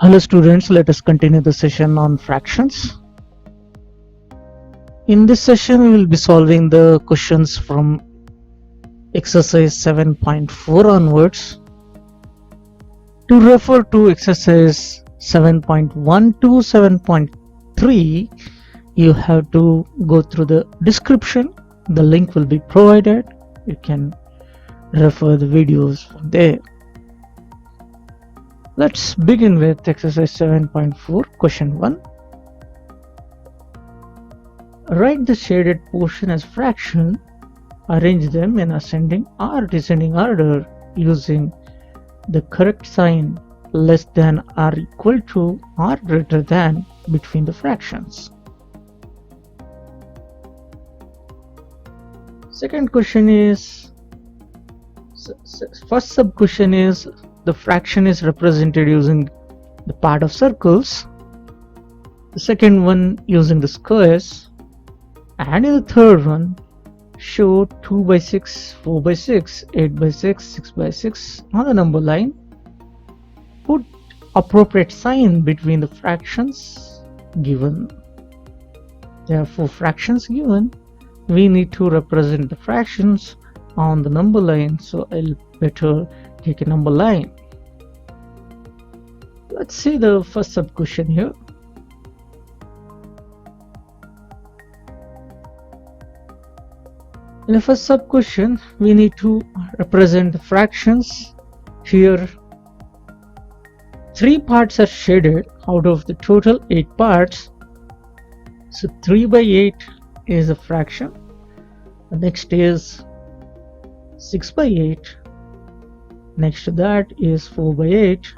Hello students, let us continue the session on fractions. In this session we will be solving the questions from exercise 7.4 onwards. To refer to exercise 7.1 to 7.3, you have to go through the description. The link will be provided. You can refer the videos from there. Let's begin with exercise 7.4, question 1. Write the shaded portion as fraction. Arrange them in ascending or descending order using the correct sign less than or equal to or greater than between the fractions. Second question is, first sub question is, the fraction is represented using the part of circles. The second one using the squares. And in the third one, show 2 by 6, 4 by 6, 8 by 6, 6 by 6 on the number line. Put appropriate sign between the fractions given. There are 4 fractions given. We need to represent the fractions on the number line, so I'll better take a number line. Let's see the first sub question here. In the first sub question, we need to represent the fractions. Here 3 parts are shaded out of the total 8 parts. So 3 by 8 is a fraction. The next is 6 by 8. Next to that is 4 by 8.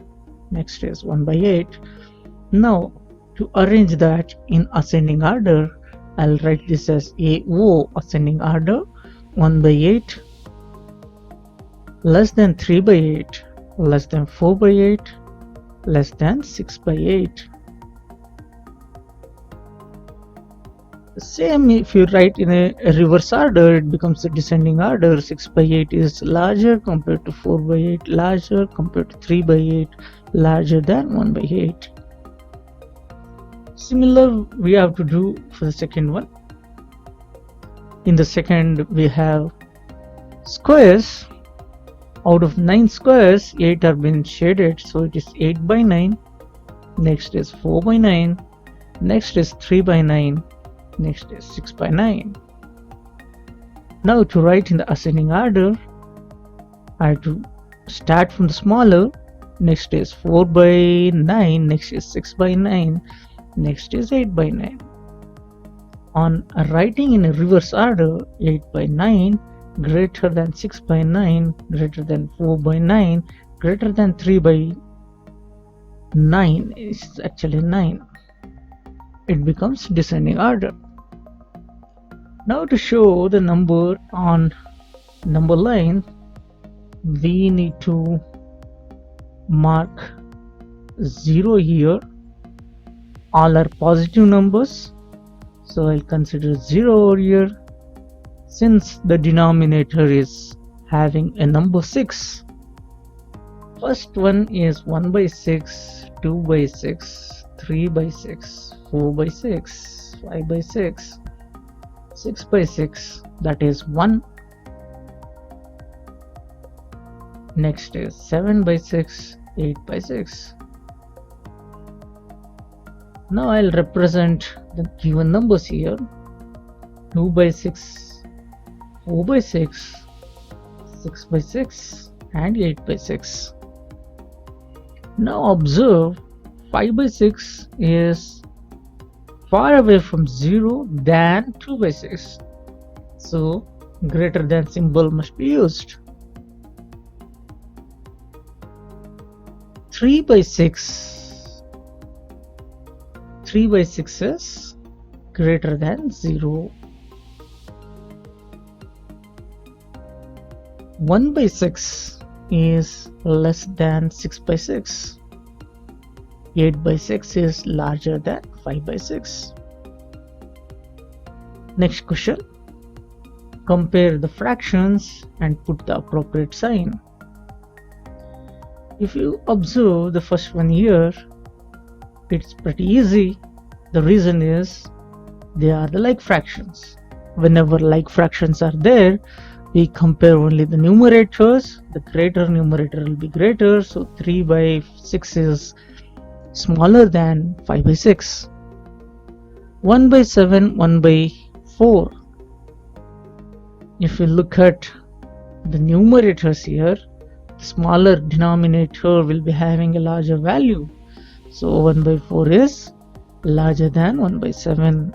Next is 1 by 8. Now to arrange that in ascending order, I'll write this as AO, ascending order. 1 by 8 less than 3 by 8 less than 4 by 8 less than 6 by 8. The same if you write in a reverse order, it becomes a descending order. 6 by 8 is larger compared to 4 by 8, larger compared to 3 by 8, larger than 1 by 8. Similar we have to do for the second one. In the second we have squares. Out of 9 squares, 8 are been shaded, so it is 8 by 9. Next is 4 by 9. Next is 3 by 9. Next is 6 by 9. Now to write in the ascending order, I have to start from the smaller. Next is 4 by 9. Next is 6 by 9. Next is 8 by 9. On writing in a reverse order, 8 by 9 greater than 6 by 9 greater than 4 by 9 greater than 3 by 9 is actually 9. It becomes descending order. Now to show the number on number line, we need to mark 0 here. All are positive numbers, so I'll consider 0 over here. Since the denominator is having a number 6, first one is 1 by 6, 2 by 6, 3 by 6, 4 by 6, 5 by 6, 6 by 6, that is 1. Next is 7 by 6, 8 by 6. Now I'll represent the given numbers here. 2 by 6, 4 by 6, 6 by 6 and 8 by 6. Now observe 5 by 6 is far away from 0 than 2 by 6. So greater than symbol must be used. 3 by 6. 3 by 6 is greater than 0. 1 by 6 is less than 6 by 6. 8 by 6 is larger than 5 by 6. Next question. Compare the fractions and put the appropriate sign. If you observe the first one here, It's pretty easy. The reason is they are the like fractions. Whenever like fractions are there, we compare only the numerators. The greater numerator will be greater, so 3 by 6 is smaller than 5 by 6. 1 by 7, 1 by 4. If we look at the numerators here, the smaller denominator will be having a larger value. So 1 by 4 is larger than 1 by 7.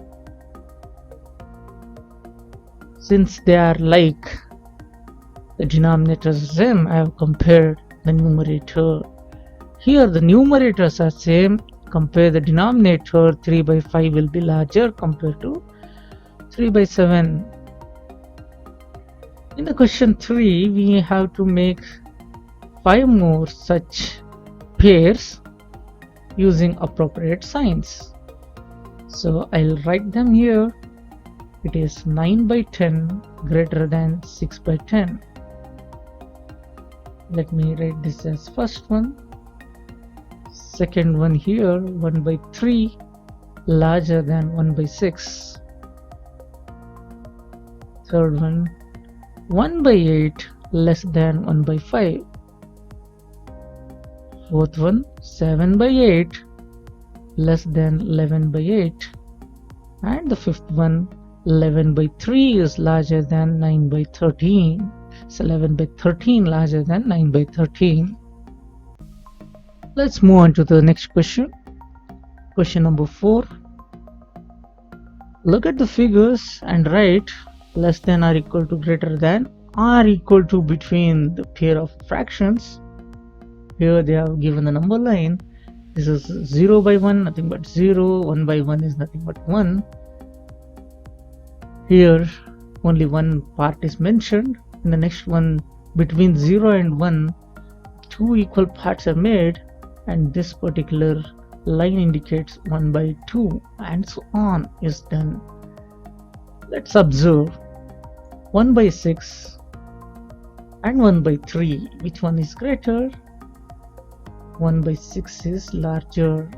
Since they are like, the denominator is same, I have compared the numerator. Here the numerators are same. Compare the denominator. 3 by 5 will be larger compared to 3 by 7. In the question 3, we have to make 5 more such pairs using appropriate signs. So I'll write them here. It is 9 by 10 greater than 6 by 10. Let me write this as first one. Second one here, 1 by 3 larger than 1 by 6. Third one, 1 by 8 less than 1 by 5. Fourth one, 7 by 8 less than 11 by 8. And the fifth one, 11 by 3 is larger than 9 by 13. So 11 by 13 larger than 9 by 13. Let's move on to the next question. Question number 4. Look at the figures and write less than or equal to, greater than or equal to between the pair of fractions. Here they have given the number line. This is 0 by 1, nothing but 0. 1 by 1 is nothing but 1. Here only one part is mentioned. In the next one, between 0 and 1, 2 equal parts are made, and this particular line indicates 1 by 2, and so on is done. Let's observe 1 by 6 and 1 by 3. Which one is greater? 1 by 6 is larger.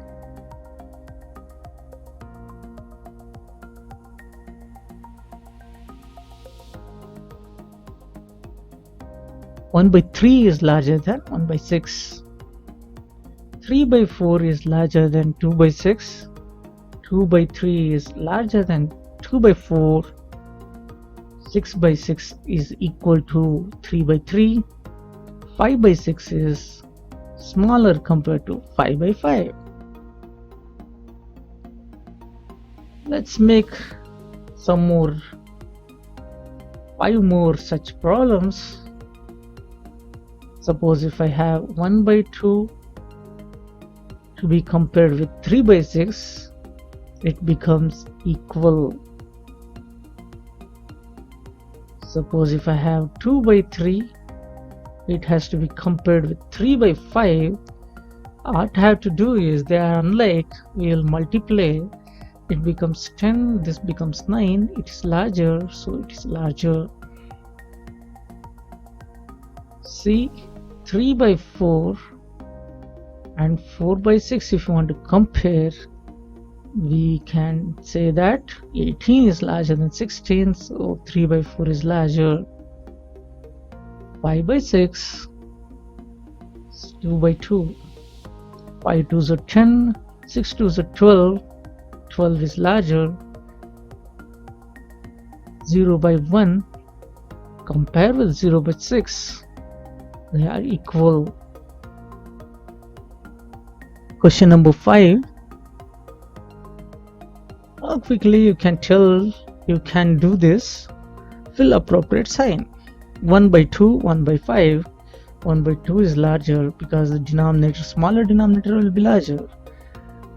One by 3 is larger than 1 by 6. 3 by 4 is larger than 2 by 6. 2 by 3 is larger than 2 by 4. 6 by 6 is equal to 3 by 3. 5 by 6 is smaller compared to 5 by 5. Let's make some more, 5 more such problems. Suppose if I have 1 by 2 to be compared with 3 by 6, it becomes equal. Suppose if I have 2 by 3, it has to be compared with 3 by 5. What I have to do is, they are unlike, we will multiply. It becomes 10, this becomes 9, it is larger, so it is larger. See, 3 by 4 and 4 by 6, if you want to compare, we can say that 18 is larger than 16, so 3 by 4 is larger. 5 by 6 is 2 by 2. 5 2s are 10, 6 2s are 12. 12 is larger. 0 by 1 compare with 0 by 6. They are equal. Question number 5. How quickly you can tell you can do this? Fill appropriate sign. 1 by 2, 1 by 5. 1 by 2 is larger because the denominator, smaller denominator will be larger.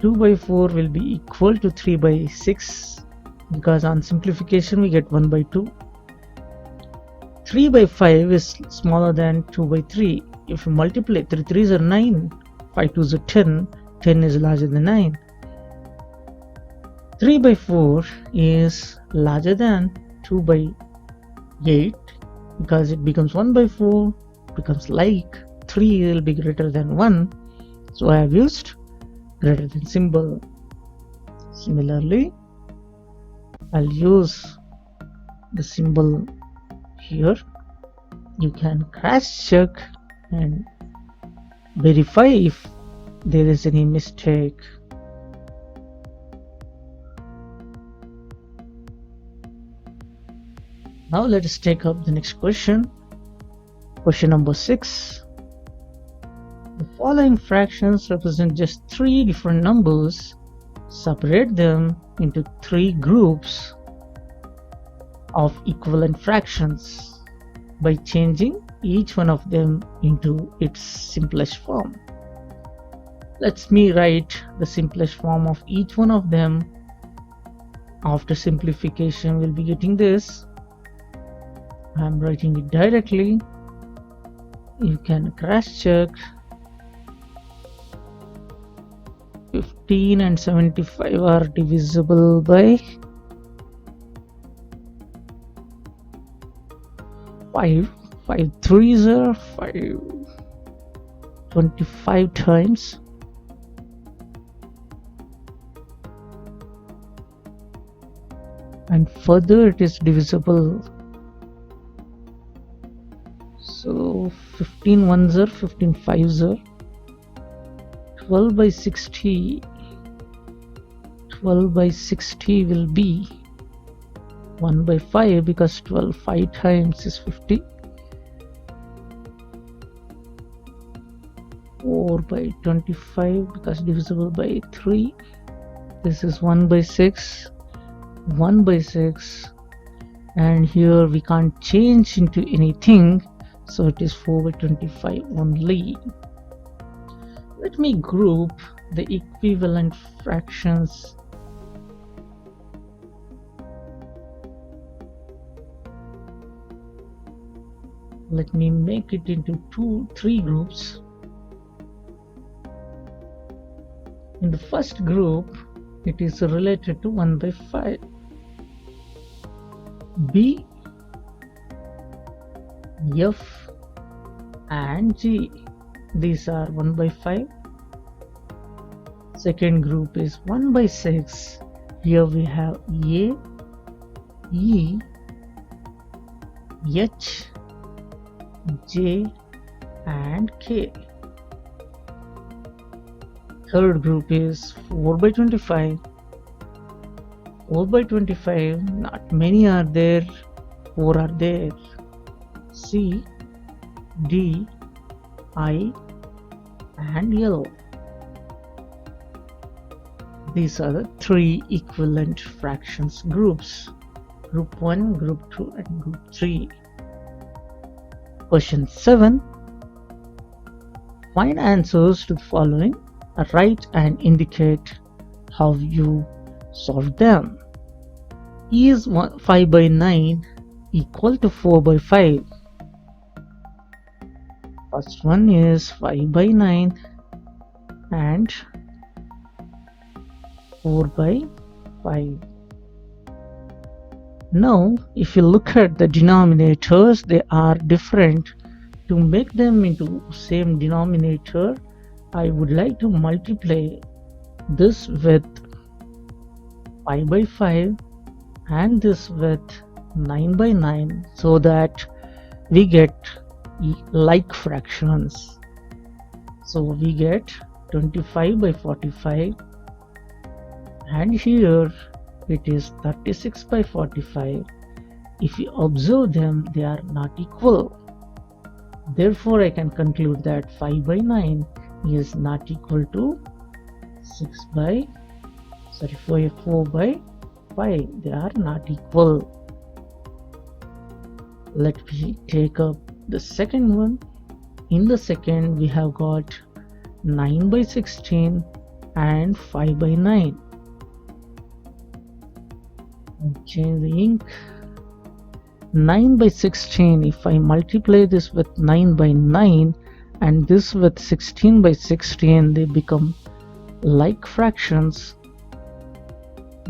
2 by 4 will be equal to 3 by 6 because on simplification we get 1 by 2. 3 by 5 is smaller than 2 by 3. If you multiply, 3 3s are 9, 5 2s are 10, 10 is larger than 9. 3 by 4 is larger than 2 by 8 because it becomes 1 by 4, becomes like 3 will be greater than 1. So I have used greater than symbol. Similarly, I'll use the symbol here. You can cross check and verify if there is any mistake. Now let us take up the next question. Question number 6. The following fractions represent just 3 different numbers. Separate them into 3 groups of equivalent fractions by changing each one of them into its simplest form. Let me write the simplest form of each one of them. After simplification, we'll be getting this. I'm writing it directly. You can cross check. 15 and 75 are divisible by 5. 5 threes are 5. 25 times. And further it is divisible. So 15 ones are 15 fives are 12 by 60. 12 by 60 will be 1 by 5 because 12 5 times is 50. 4 by 25 because divisible by 3. This is 1 by 6. 1 by 6. And here we can't change into anything. So it is 4 by 25 only. Let me group the equivalent fractions. Let me make it into 3 groups. In the first group, it is related to 1 by 5. B, F and G. These are 1 by 5. Second group is 1 by 6. Here we have A, E, H, J and K. Third group is 4 by 25. 4 by 25, not many are there, 4 are there. C, D, I and L. These are the 3 equivalent fractions groups. Group 1, Group 2 and Group 3. Question 7. Find answers to the following. Write and indicate how you solve them. Is 5 by 9 equal to 4 by 5? First one is 5 by 9 and 4 by 5. Now, if you look at the denominators, they are different. To make them into same denominator, I would like to multiply this with 5 by 5 and this with 9 by 9 so that we get like fractions. So we get 25 by 45 and here it is 36 by 45. If you observe them, they are not equal. Therefore, I can conclude that 5 by 9 is not equal to 4 by 5. They are not equal. Let me take up the second one. In the second, we have got 9 by 16 and 5 by 9. Change the ink. 9 by 16, if I multiply this with 9 by 9 and this with 16 by 16, they become like fractions.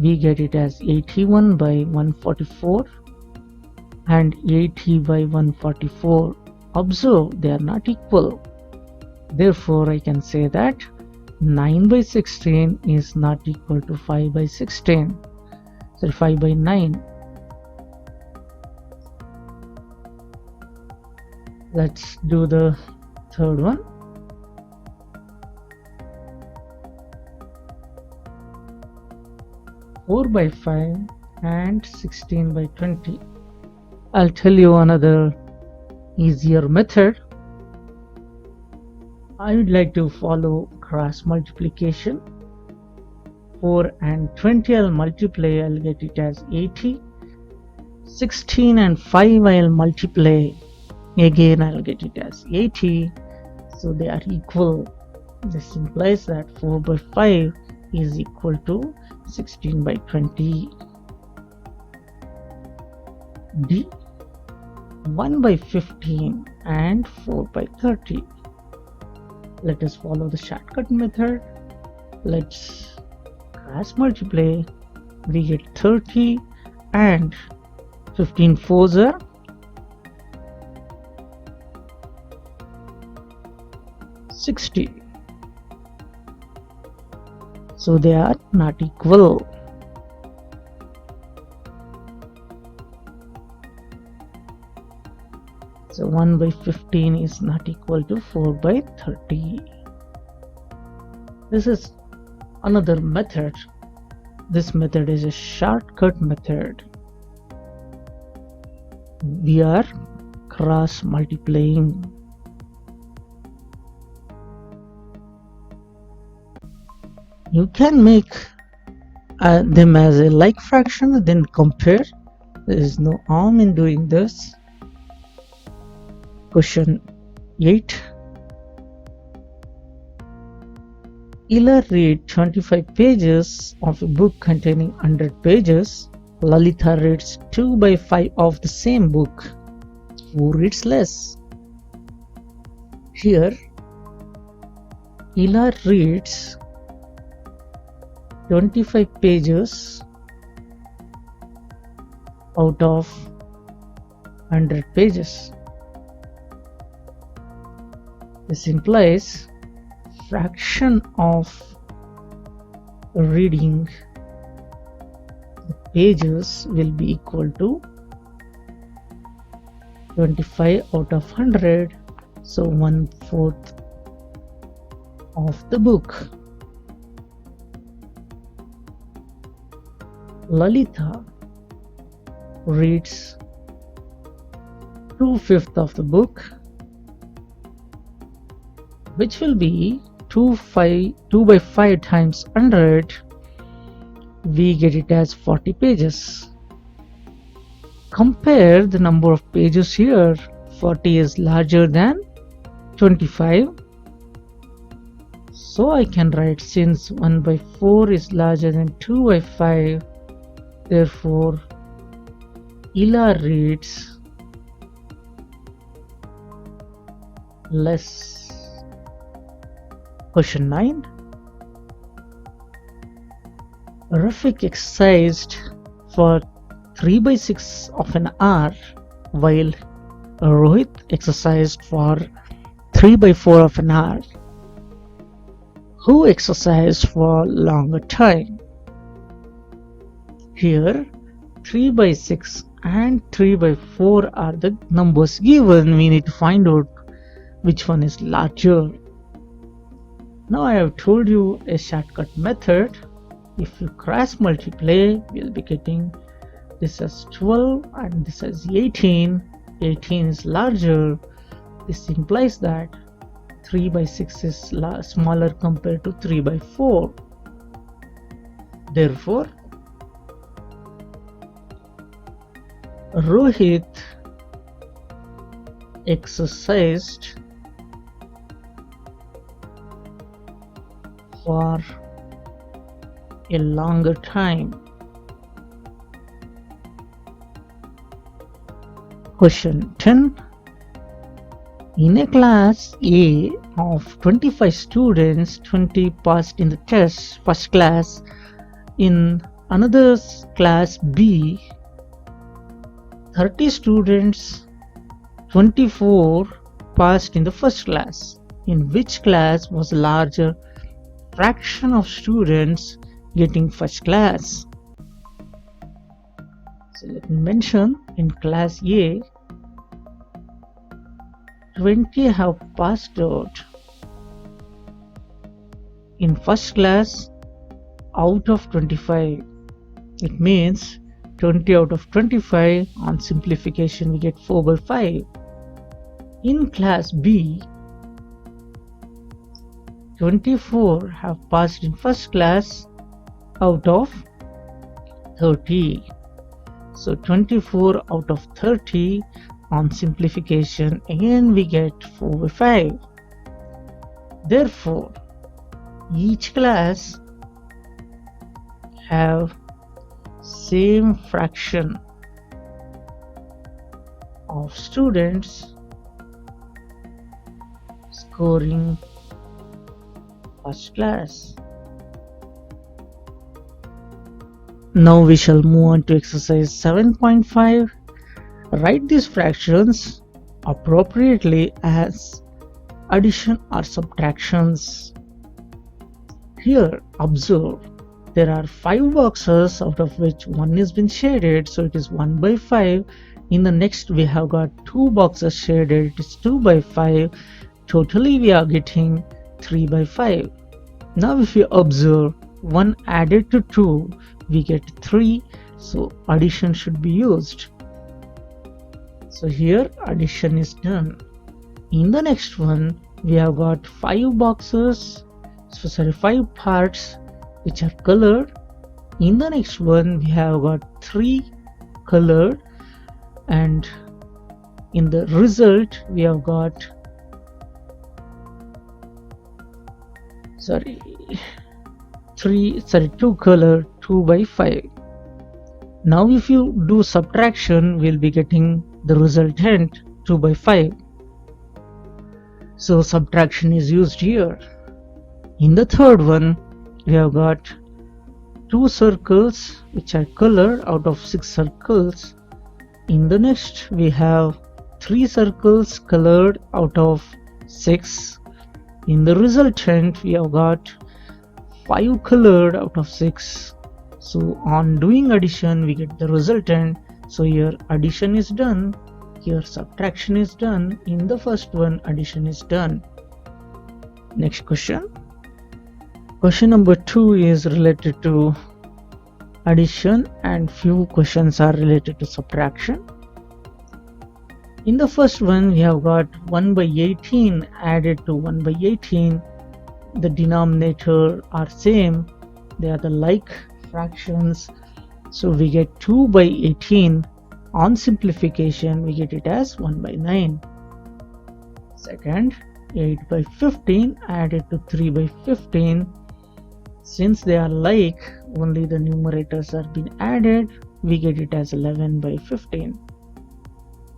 We get it as 81 by 144 and 80 by 144. Observe, they are not equal. Therefore, I can say that 9 by 16 is not equal to 5 by 16. So 5 by 9. Let's do the third one. Four by 5 and 16 by 20. I'll tell you another easier method. I would like to follow cross multiplication. 4 and 20 I'll multiply, I'll get it as 80. 16 and 5 I'll multiply, again I'll get it as 80. So they are equal. This implies that 4 by 5 is equal to 16 by 20. D. 1 by 15 and 4 by 30. Let us follow the shortcut method. Let's cross multiply. We get 30 and 15 fours are 60. So they are not equal. So 1 by 15 is not equal to 4 by 30. This is another method. This method is a shortcut method. We are cross multiplying. You can make them as a like fraction, then compare. There is no harm in doing this. Question 8. Ila read 25 pages of a book containing 100 pages. Lalita reads 2 by 5 of the same book. Who reads less? Here, Ila reads 25 pages out of 100 pages. This implies fraction of reading the pages will be equal to 25 out of 100, so 1/4 of the book. Lalita reads 2/5 of the book, which will be 2 by 5 times 100. We get it as 40 pages. Compare the number of pages here. 40 is larger than 25. So I can write, since 1 by 4 is larger than 2 by 5, therefore Ila reads less. Question 9. Rafik exercised for 3 by 6 of an hour, while Rohit exercised for 3 by 4 of an hour. Who exercised for longer time? Here 3 by 6 and 3 by 4 are the numbers given. We need to find out which one is larger. Now I have told you a shortcut method. If you cross multiply, we'll be getting this as 12 and this as 18. 18 is larger. This implies that 3 by 6 is smaller compared to 3 by 4. Therefore, Rohit exercised for a longer time. Question 10. In a class A of 25 students, 20 passed in the test, first class. In another class B, 30 students, 24 passed in the first class. In which class was larger fraction of students getting first class. So let me mention, in class A, 20 have passed out. In first class, out of 25, it means 20 out of 25. On simplification we get 4 by 5. In class B, 24 have passed in first class out of 30. So 24 out of 30, on simplification again we get 4 by 5. Therefore, each class have same fraction of students scoring first class. Now we shall move on to exercise 7.5. Write these fractions appropriately as addition or subtractions. Here, observe, there are 5 boxes out of which one has been shaded, so it is 1 by 5. In the next we have got 2 boxes shaded, it is 2 by 5. Totally we are getting 3 by 5. Now if you observe, 1 added to 2, we get 3, so addition should be used. So here addition is done. In the next one, we have got 5 boxes, 5 parts which are colored. In the next one, we have got 3 colored, and in the result, we have got 2 colored, 2 by 5. Now if you do subtraction, we'll be getting the resultant 2 by 5. So subtraction is used here. In the third one, we have got 2 circles which are colored out of 6 circles. In the next, we have 3 circles colored out of 6. In the resultant, we have got 5 colored out of 6. So on doing addition, we get the resultant. So here addition is done, here subtraction is done. In the first one, addition is done. Next question. Question number 2 is related to addition and few questions are related to subtraction. In the first one, we have got 1 by 18 added to 1 by 18. The denominator are same, they are the like fractions, so we get 2 by 18. On simplification, we get it as 1 by 9. Second, 8 by 15 added to 3 by 15. Since they are like, only the numerators are being added, we get it as 11 by 15.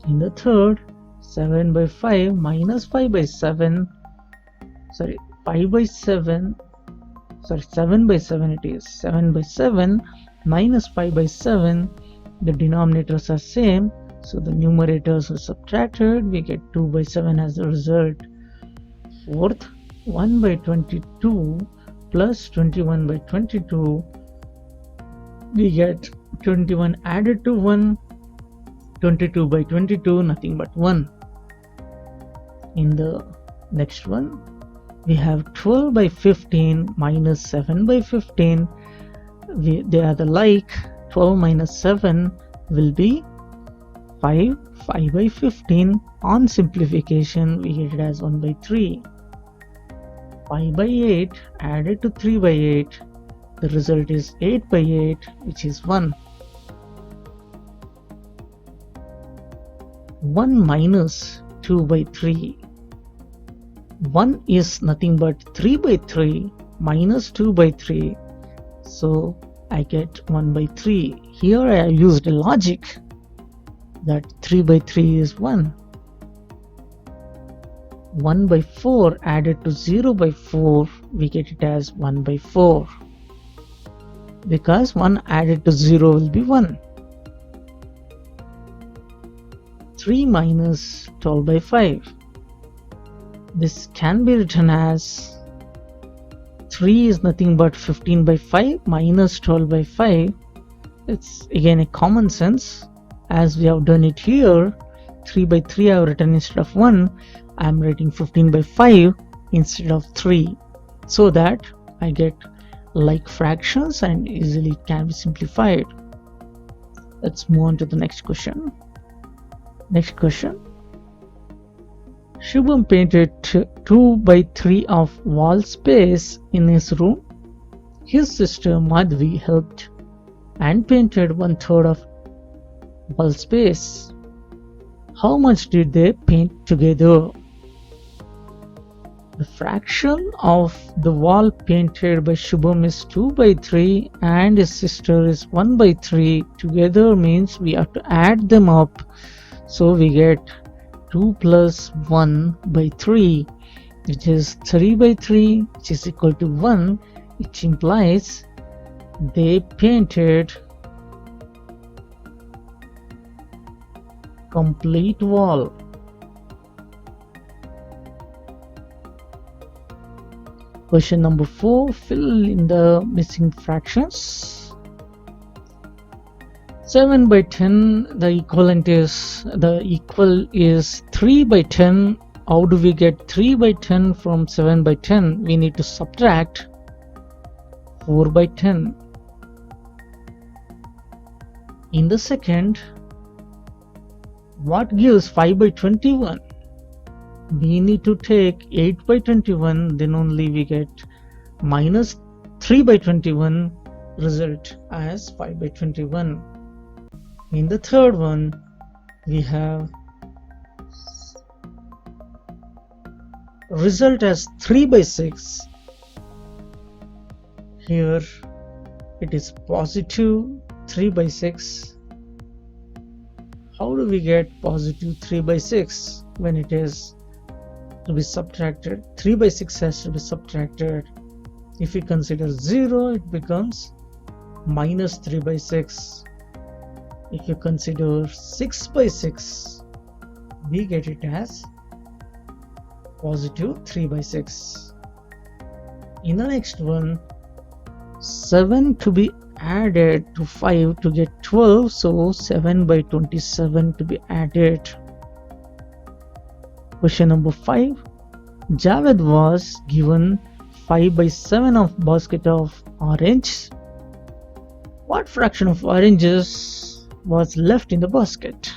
In the third, 7 by 5 minus 5 by 7, 5 by 7, 7 by 7 it is, 7 by 7 minus 5 by 7, the denominators are same, so the numerators are subtracted, we get 2 by 7 as a result. Fourth, 1 by 22 plus 21 by 22, we get 21 added to 1, 22 by 22, nothing but 1. In the next one, we have 12 by 15 minus 7 by 15. They are the like. 12 minus 7 will be 5. 5 by 15. On simplification, we get it as 1 by 3. 5 by 8 added to 3 by 8. The result is 8 by 8, which is 1. 1 minus 2 by 3. 1 is nothing but 3 by 3 minus 2 by 3. So I get 1 by 3. Here I have used a logic that 3 by 3 is 1. 1 by 4 added to 0 by 4, we get it as 1 by 4. Because 1 added to 0 will be 1. 3 minus 12 by 5. This can be written as 3 is nothing but 15 by 5 minus 12 by 5. It's again a common sense, as we have done it here. 3 by 3 I have written instead of 1. I am writing 15 by 5 instead of 3, so that I get like fractions and easily can be simplified. Let's move on to the next question. Next question. Shubham painted 2 by 3 of wall space in his room. His sister Madhvi helped and painted 1/3 of wall space. How much did they paint together? The fraction of the wall painted by Shubham is 2 by 3 and his sister is 1 by 3. Together means we have to add them up. So we get 2 plus 1 by 3, which is 3 by 3, which is equal to 1, which implies they painted complete wall. Question number 4. Fill in the missing fractions. 7 by 10, the equal is 3 by 10. How do we get 3 by 10 from 7 by 10? We need to subtract 4 by 10. In the second, what gives 5 by 21? We need to take 8 by 21, then only we get minus 3 by 21, result as 5 by 21. In the third one, we have result as 3 by 6. Here it is positive 3 by 6. How do we get positive 3 by 6 when it is to be subtracted? 3 by 6 has to be subtracted. If we consider 0, it becomes minus 3 by 6. If you consider 6 by 6, we get it as positive 3 by 6. In the next one, 7 to be added to 5 to get 12, so 7 by 27 to be added. Question number 5. Javed was given 5 by 7 of basket of oranges. What fraction of oranges was left in the basket?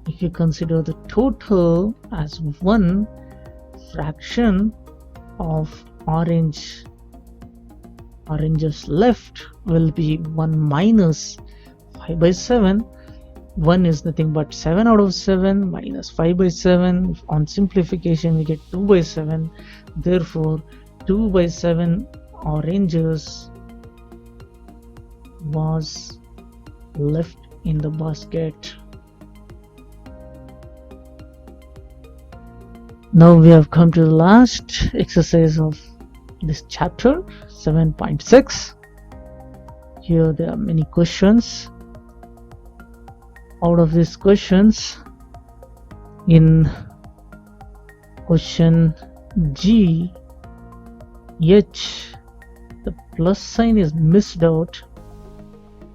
If you consider the total as 1, fraction of oranges left will be 1 minus 5 by 7. 1 is nothing but 7 out of 7 minus 5 by 7. On simplification we get 2 by 7. Therefore 2 by 7 oranges was left in the basket. Now we have come to the last exercise of this chapter, 7.6. Here there are many questions. Out of these questions, in question G, H, the plus sign is missed out.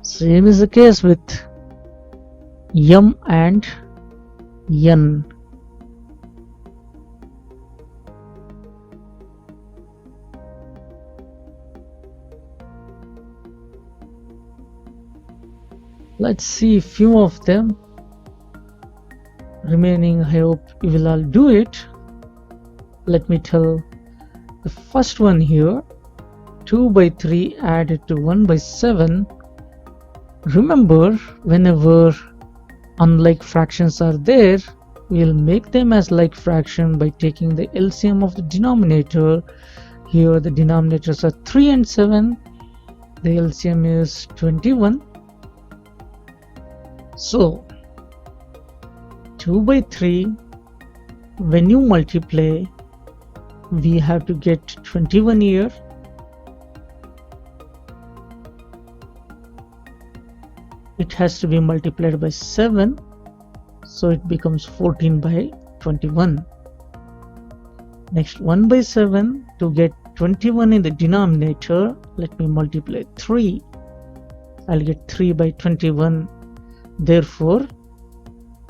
Same is the case with M and N. Let's see a few of them. Remaining, I hope you will all do it. Let me tell the first one here. 2 by 3 added to 1 by 7. Remember, whenever unlike fractions are there, we'll make them as like fraction by taking the LCM of the denominator. Here the denominators are 3 and 7. The LCM is 21. So 2 by 3, when you multiply, we have to get 21 here. It has to be multiplied by 7, so it becomes 14 by 21. Next, 1 by 7, to get 21 in the denominator. Let me multiply 3. I'll get 3 by 21. Therefore,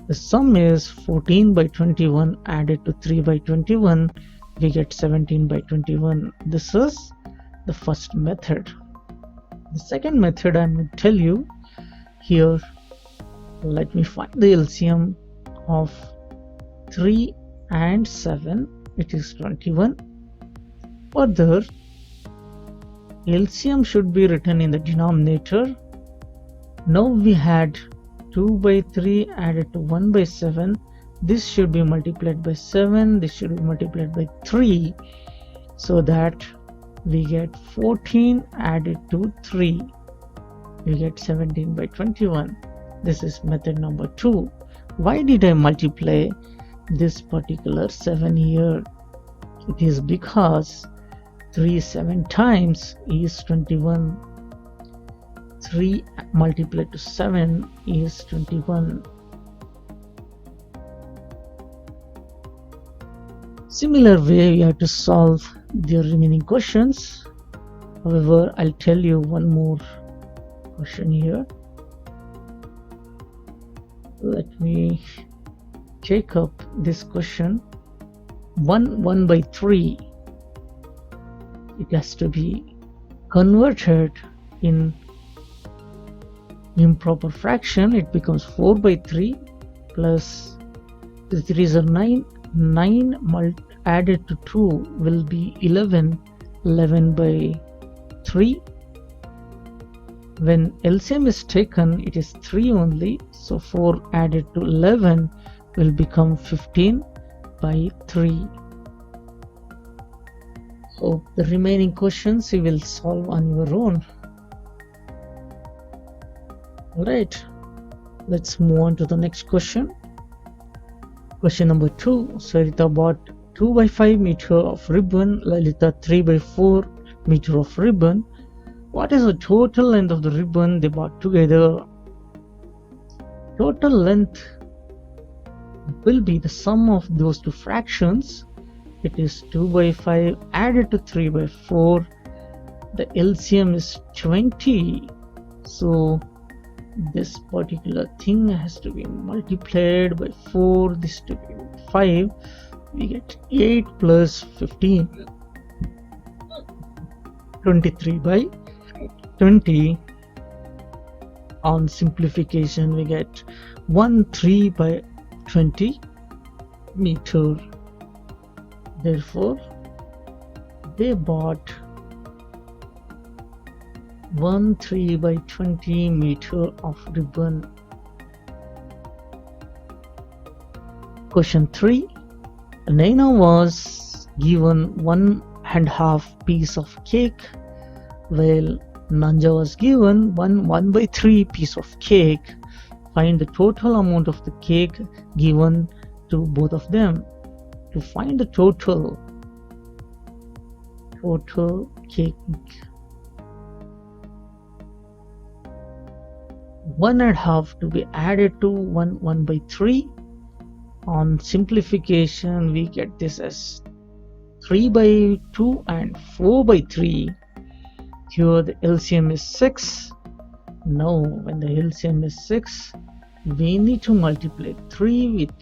the sum is 14 by 21 added to 3 by 21. We get 17 by 21. This is the first method. The second method I'm going to tell you here. Let me find the LCM of 3 and 7. It is 21. Further, LCM should be written in the denominator. Now we had 2 by 3 added to 1 by 7. This should be multiplied by 7. This should be multiplied by 3. So that we get 14 added to 3. We get 17 by 21. This is method number 2. Why did I multiply this particular 7 here? It is because 3 7 times is 21. 3 multiplied to 7 is 21. Similar way you have to solve the remaining questions. However, I'll tell you one more question here. Let me take up this question. 1 by 3. It has to be converted in improper fraction. It becomes 4 by 3 plus 3 3s are 9. 9 added to 2 will be 11. 11 by 3. When LCM is taken, it is 3 only. So 4 added to 11 will become 15 by 3. So the remaining questions you will solve on your own. Alright, let's move on to the next question. Question number 2. Sarita bought 2 by 5 meter of ribbon, Lalita 3 by 4 meter of ribbon. What is the total length of the ribbon they bought together? Total length will be the sum of those two fractions. It is 2 by 5 added to 3 by 4. The LCM is 20. So this particular thing has to be multiplied by 4. This to be 5. We get 8 plus 15. 23 by 20. On simplification, we get 13 by 20 meter. Therefore, they bought 13 by 20 meter of ribbon. Question 3. Naina was given 1.5 piece of cake, while Nanja was given 1 by 3 piece of cake. Find the total amount of the cake given to both of them. To find the total cake, 1.5 to be added to 1 by 3. On simplification, we get this as 3 by 2 and 4 by 3. Here the LCM is 6. Now when the LCM is 6, we need to multiply 3 with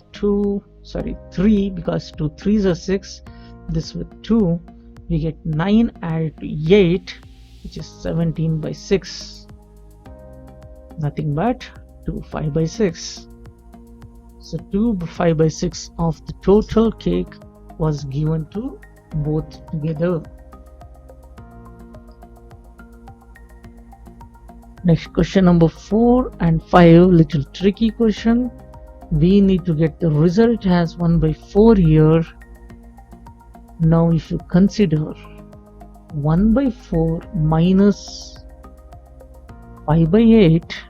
3, because 2 3s are 6. This with 2, we get 9 added to 8, which is 17 by 6. Nothing but 2 5 by 6. So 2 5 by 6 of the total cake was given to both together. Next, question number 4 and 5, little tricky question. We need to get the result as 1 by 4 here. Now if you consider 1 by 4 minus 5 by 8,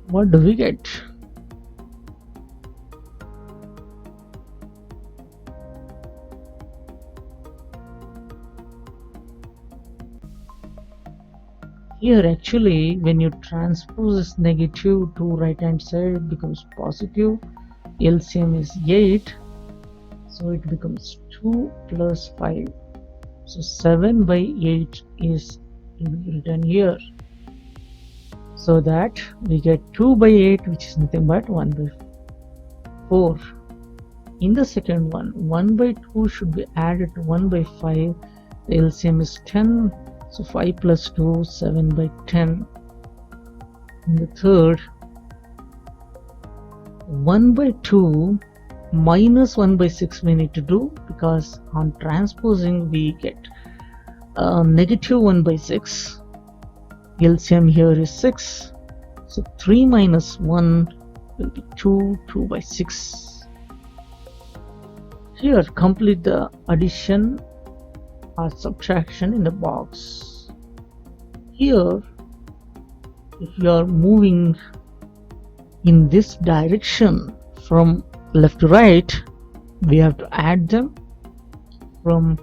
what do we get? Here actually when you transpose this negative to right hand side, it becomes positive. LCM is 8, so it becomes 2 plus 5. So 7 by 8 is written here, so that we get 2 by 8, which is nothing but 1 by 4. In the second one, 1 by 2 should be added to 1 by 5. The LCM is 10, so 5 plus 2, 7 by 10. In the third, 1 by 2 minus 1 by 6 we need to do, because on transposing we get negative 1 by 6. LCM here is 6, so 3 minus 1 will be 2, 2 by 6. Here complete the addition or subtraction in the box. Here if you are moving in this direction from left to right, we have to add them. From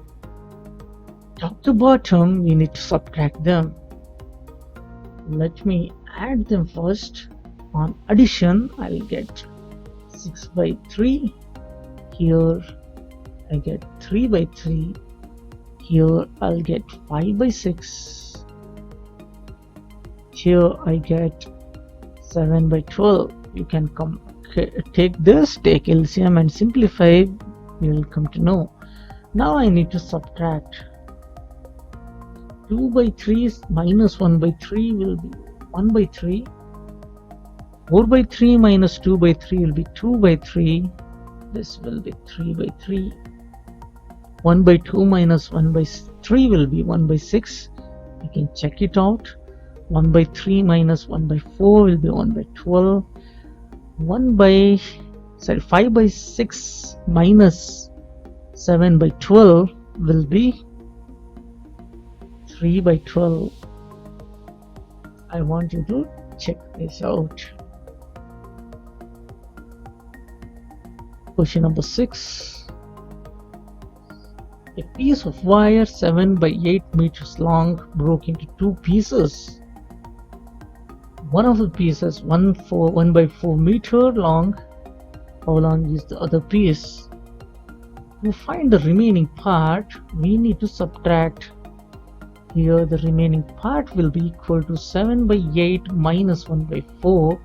top to bottom we need to subtract them. Let me add them first. On addition I'll get 6 by 3. Here I get 3 by 3. Here I'll get 5 by 6. Here I get 7 by 12. You can take this, take LCM and simplify. You will come to know. Now I need to subtract. 2 by 3 minus 1 by 3 will be 1 by 3. 4 by 3 minus 2 by 3 will be 2 by 3. This will be 3 by 3. 1 by 2 minus 1 by 3 will be 1 by 6. You can check it out. 1 by 3 minus 1 by 4 will be 1 by 12. 5 by 6 minus 7 by 12 will be 3 by 12. I want you to check this out. Question number 6. A piece of wire 7 by 8 meters long broke into 2 pieces. One of the pieces 1 by 4 meter long. How long is the other piece? To find the remaining part, we need to subtract. Here the remaining part will be equal to 7 by 8 minus 1 by 4.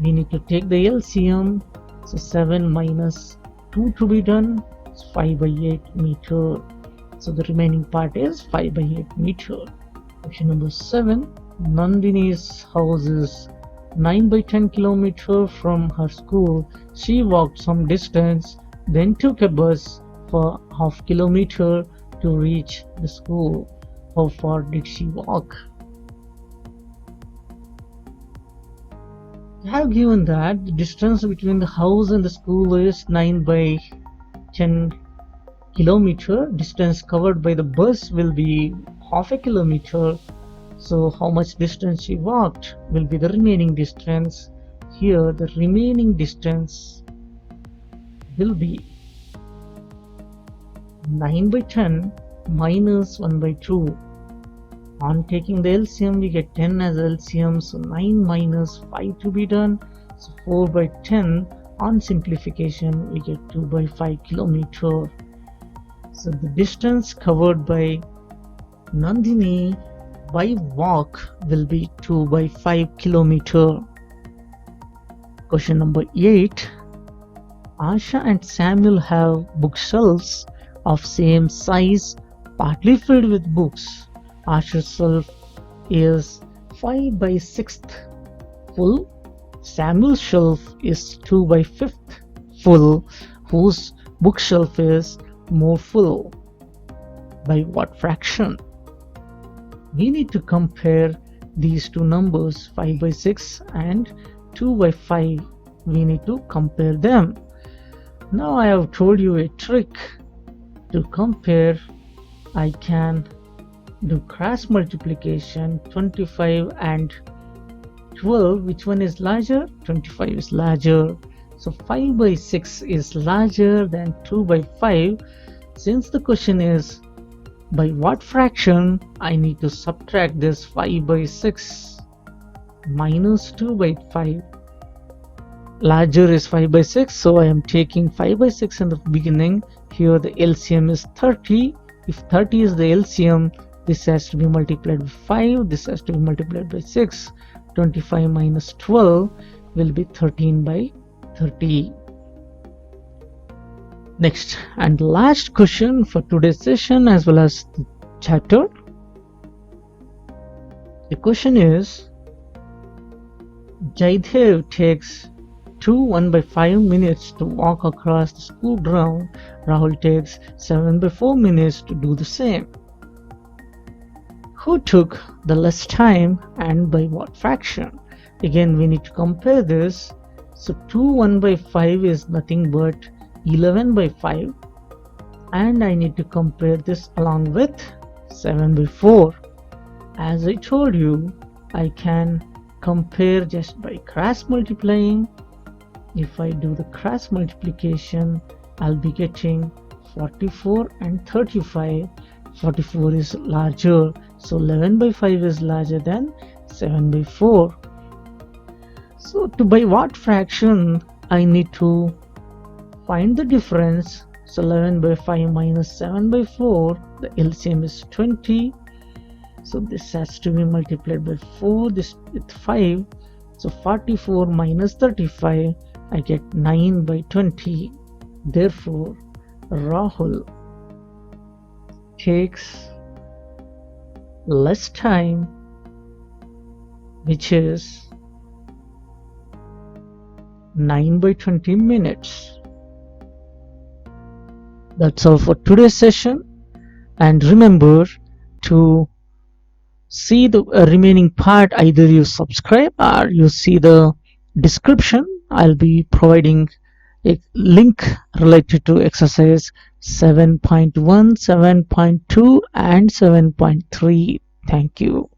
We need to take the LCM. So 7 minus 2 to be done. It's 5 by 8 meter. So the remaining part is 5 by 8 meter. Question number 7. Nandini's house is 9 by 10 kilometer from her school. She walked some distance, then took a bus for half kilometer to reach the school. How far did she walk? I have given that the distance between the house and the school is 9 by 10 kilometer. Distance covered by the bus will be half a kilometer. So how much distance she walked will be the remaining distance. Here the remaining distance will be 9 by 10 minus 1 by 2. On taking the LCM we get 10 as LCM, so 9 minus 5 to be done. So 4 by 10. On simplification we get 2 by 5 kilometer. So the distance covered by Nandini by walk will be 2 by 5 kilometer. Question number 8. Asha and Samuel have bookshelves of same size, partly filled with books. Asha's shelf is 5 by 6th full. Samuel's shelf is 2 by 5th full. Whose bookshelf is more full? By what fraction? We need to compare these two numbers, 5 by 6 and 2 by 5. We need to compare them. Now I have told you a trick to compare. I can do cross multiplication. 25 and 12, which one is larger? 25 is larger. So 5 by 6 is larger than 2 by 5. Since the question is by what fraction I need to subtract this 5 by 6 minus 2 by 5. Larger is 5 by 6, so I am taking 5 by 6 in the beginning. Here the LCM is 30. If 30 is the LCM, this has to be multiplied by 5, this has to be multiplied by 6. 25 minus 12 will be 13 by 30. Next and last question for today's session as well as the chapter. The question is, Jaidev takes 1 by 5 minutes to walk across the school ground. Rahul takes 7 by 4 minutes to do the same. Who took the less time and by what fraction? Again, we need to compare this. So 1 by 5 is nothing but 11 by 5, and I need to compare this along with 7 by 4. As I told you, I can compare just by cross multiplying. If I do the cross multiplication, I'll be getting 44 and 35. 44 is larger, so 11 by 5 is larger than 7 by 4. So to by what fraction I need to find the difference. So 11 by 5 minus 7 by 4, the LCM is 20. So this has to be multiplied by 4, this with 5. So 44 minus 35, I get 9 by 20. Therefore, Rahul takes less time, which is 9 by 20 minutes. That's all for today's session, and remember to see the remaining part. Either you subscribe or you see the description. I'll be providing a link related to exercise 7.1, 7.2 and 7.3. Thank you.